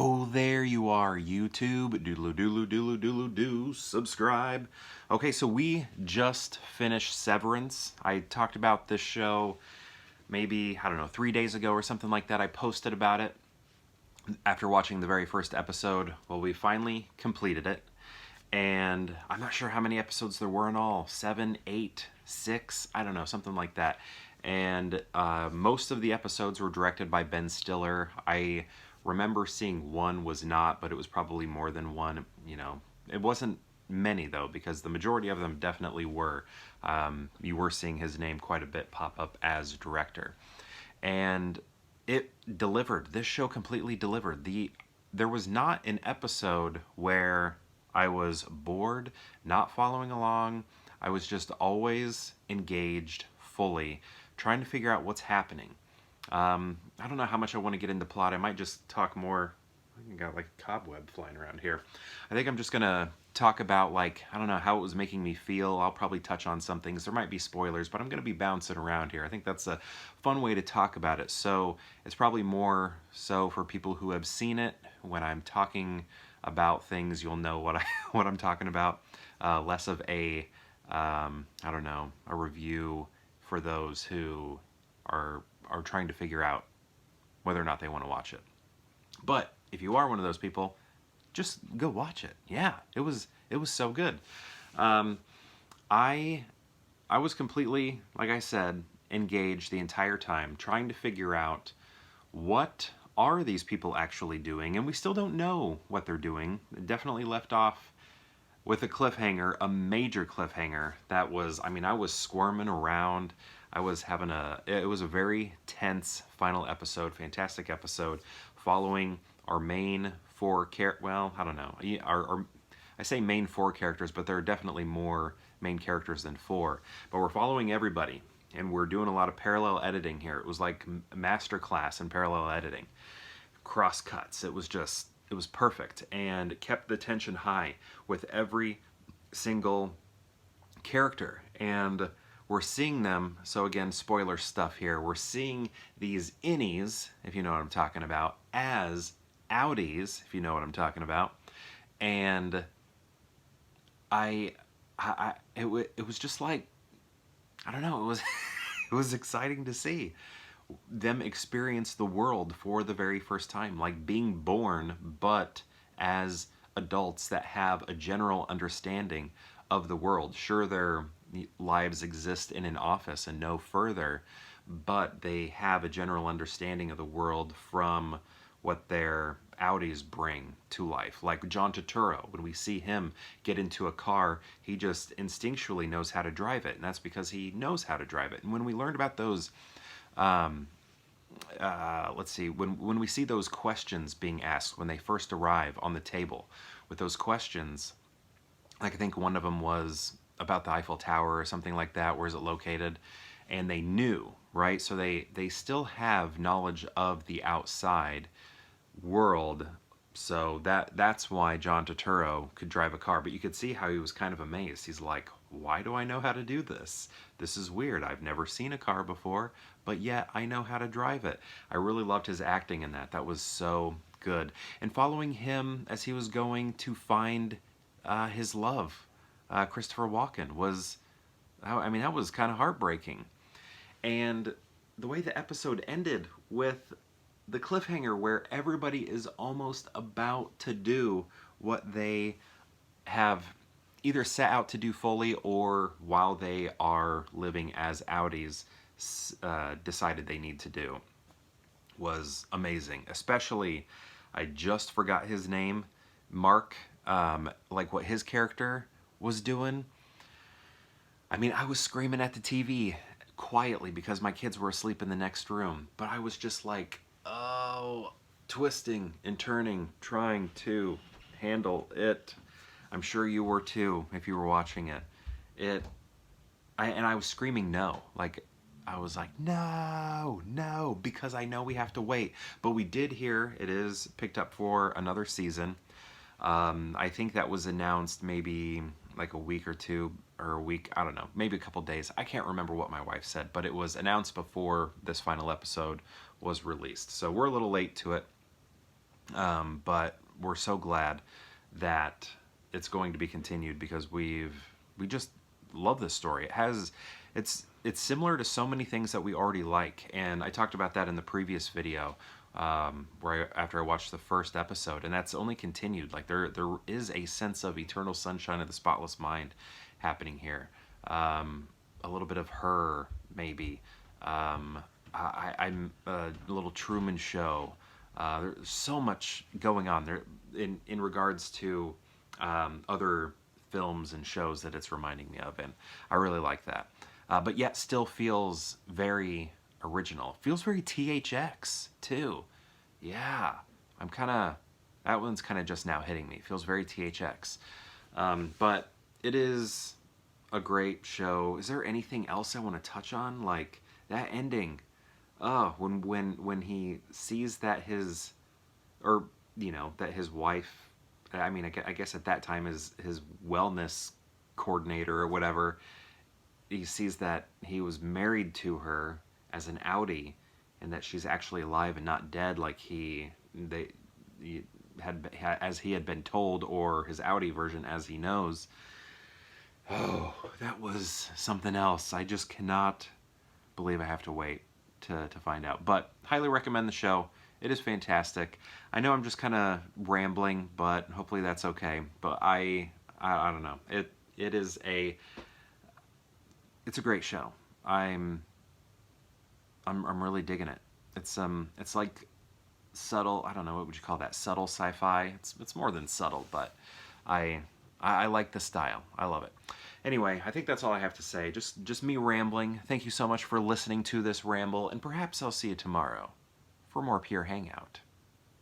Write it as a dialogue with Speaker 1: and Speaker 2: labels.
Speaker 1: Oh, there you are, YouTube. Doodle doodle doodle doodle doo. Subscribe. Okay, so we just finished Severance. I talked about this show maybe, I don't know, 3 days ago or something like that. I posted about it after watching the very first episode. Well, we finally completed it. And I'm not sure how many episodes there were in all. 7, 8, 6, I don't know, something like that. And most of the episodes were directed by Ben Stiller. I remember seeing one was not, but it was probably more than one. You know, it wasn't many though, because the majority of them definitely were. You were seeing his name quite a bit pop up as director. And it delivered. This show completely delivered. There was not an episode where I was bored, not following along. I was just always engaged fully, trying to figure out what's happening. I don't know how much I want to get into plot. I might just talk more. I got like a cobweb flying around here. I think I'm just gonna talk about, like, I don't know, how it was making me feel. I'll probably touch on some things. There might be spoilers, but I'm gonna be bouncing around here. I think that's a fun way to talk about it. So it's probably more so for people who have seen it. When I'm talking about things, you'll know what what I'm talking about. Less of a I don't know, a review for those who are trying to figure out whether or not they want to watch it. But if you are one of those people, just go watch it. Yeah, it was so good. I was completely, like I said, engaged the entire time, trying to figure out what are these people actually doing, and we still don't know what they're doing. It definitely left off with a cliffhanger, a major cliffhanger. That was, I mean, I was squirming around. I was having it was a very tense final episode, fantastic episode, following our main well, I don't know, I say main four characters, but there are definitely more main characters than four. But we're following everybody, and we're doing a lot of parallel editing here. It was like a master class in parallel editing. Cross cuts. It was perfect, and kept the tension high with every single character. And we're seeing them, so again, spoiler stuff here, we're seeing these innies, if you know what I'm talking about, as outies, if you know what I'm talking about. And it was just like, I don't know, it was it was exciting to see them experience the world for the very first time, like being born, but as adults that have a general understanding of the world. Sure, their lives exist in an office and no further, but they have a general understanding of the world from what their outies bring to life. Like John Turturro, when we see him get into a car, he just instinctually knows how to drive it, and that's because he knows how to drive it. And when we learned about those let's see, when we see those questions being asked when they first arrive on the table, with those questions, like I think one of them was about the Eiffel Tower or something like that, where is it located, and they knew, right? So they still have knowledge of the outside world. So that's why John Turturro could drive a car. But you could see how he was kind of amazed. He's like, why do I know how to do this? This is weird. I've never seen a car before, but yet I know how to drive it. I really loved his acting in that. That was so good. And following him as he was going to find his love, Christopher Walken, was, I mean, that was kind of heartbreaking. And the way the episode ended with the cliffhanger where everybody is almost about to do what they have either set out to do fully, or while they are living as outies decided they need to do, was amazing. Especially, I just forgot his name, Mark, like what his character was doing. I mean, I was screaming at the TV quietly because my kids were asleep in the next room, but I was just like, oh, twisting and turning, trying to handle it. I'm sure you were too if you were watching it. And I was screaming no. Like, I was like, no, because I know we have to wait. But we did hear it is picked up for another season. I think that was announced maybe like a week or two, or a week, I don't know, maybe a couple days. I can't remember what my wife said, but it was announced before this final episode was released. So we're a little late to it. But we're so glad that it's going to be continued because we just love this story. It's similar to so many things that we already like, and I talked about that in the previous video, after I watched the first episode, and that's only continued. Like there is a sense of eternal sunshine of the spotless mind happening here. A little bit of Her, maybe. I'm a little Truman Show. There's so much going on there in regards to other films and shows that it's reminding me of, and I really like that. But yet still feels very original. Feels very THX too. Yeah, I'm kind of that one's kind of just now hitting me. Feels very THX. But it is a great show. Is there anything else I want to touch on? Like that ending. Oh, when he sees that his, or that his wife, I mean, I guess at that time his wellness coordinator or whatever, he sees that he was married to her as an outie, and that she's actually alive and not dead, like he had as he had been told, or his outie version as he knows. Oh, that was something else. I just cannot believe I have to wait to find out. But highly recommend the show. It is fantastic. I know I'm just kind of rambling, but hopefully that's okay. But I don't know. It's a great show. I'm really digging it. It's like subtle. I don't know, what would you call that? Subtle sci-fi. It's more than subtle, but I like the style. I love it. Anyway, I think that's all I have to say. Just me rambling. Thank you so much for listening to this ramble, and perhaps I'll see you tomorrow for more Pure Hangout.